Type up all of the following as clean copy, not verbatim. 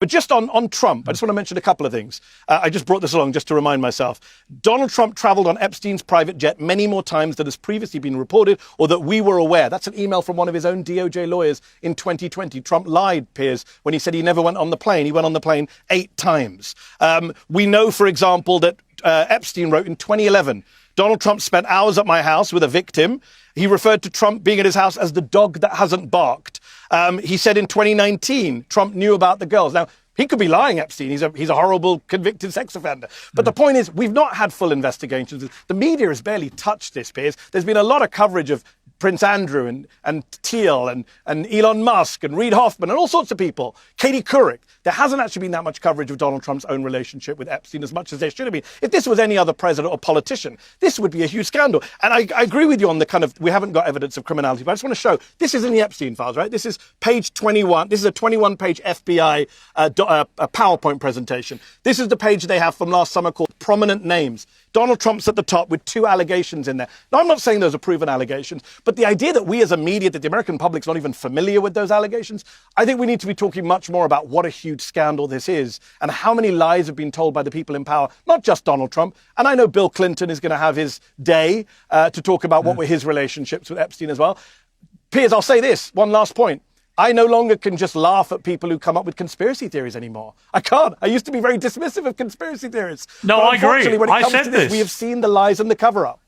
But just on Trump, I just want to mention a couple of things. I just brought this along just to remind myself. Donald Trump traveled on Epstein's private jet many more times than has previously been reported or that we were aware. That's an email from one of his own DOJ lawyers in 2020. Trump lied, Piers, when he said he never went on the plane. He went on the plane 8 times. We know, for example, that Epstein wrote in 2011, Donald Trump spent hours at my house with a victim. He referred to Trump being at his house as the dog that hasn't barked. He said in 2019, Trump knew about the girls. Now, he could be lying, Epstein. He's a horrible, convicted sex offender. But the point is, we've not had full investigations. The media has barely touched this, Piers. There's been a lot of coverage of Prince Andrew and Thiel and Elon Musk and Reid Hoffman and all sorts of people. Katie Couric. There hasn't actually been that much coverage of Donald Trump's own relationship with Epstein as much as there should have been. If this was any other president or politician, this would be a huge scandal. And I agree with you on the kind of, we haven't got evidence of criminality, but I just want to show, this is in the Epstein files, right? This is page 21. This is a 21-page FBI a PowerPoint presentation. This is the page they have from last summer called Prominent Names. Donald Trump's at the top with 2 allegations in there. Now, I'm not saying those are proven allegations, but the idea that we as a media, that the American public's not even familiar with those allegations, I think we need to be talking much more about what a huge scandal this is and how many lies have been told by the people in power, not just Donald Trump. And I know Bill Clinton is going to have his day to talk about what were his relationships with Epstein as well. Piers, I'll say this, one last point. I no longer can just laugh at people who come up with conspiracy theories anymore. I can't. I used to be very dismissive of conspiracy theories. No, but I agree. When it I comes said to this, this. we have seen the lies and the cover-up.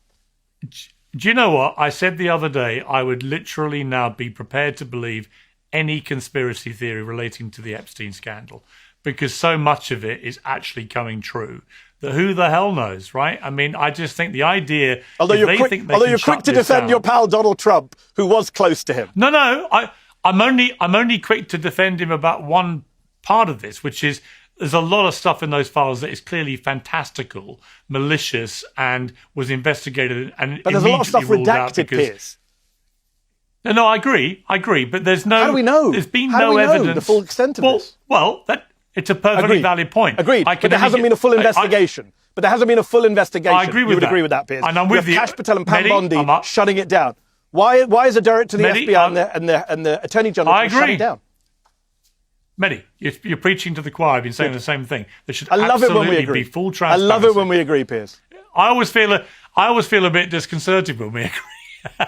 Do you know what? I said the other day I would literally now be prepared to believe any conspiracy theory relating to the Epstein scandal because so much of it is actually coming true. That who the hell knows, right? I mean, I just think the idea... Although you're quick to defend your pal Donald Trump, who was close to him. No, I'm only quick to defend him about one part of this, which is there's a lot of stuff in those files that is clearly fantastical, malicious, and was investigated and but there's a lot of stuff redacted, because... Piers. No, I agree, but there's no... How do we know? There's been no evidence. The full extent of this? Well, it's a perfectly valid point. Agreed, but there hasn't been a full investigation. I agree with that. Agree with that, Piers. And I'm with you. Kash Patel and Pam Bondi shutting it down. Why is the director of the FBI and the Attorney General shutting it down? Mehdi, you're preaching to the choir. I've been saying the same thing. There should be full transparency. I love it when we agree, Piers. I always feel a bit disconcerted when we agree.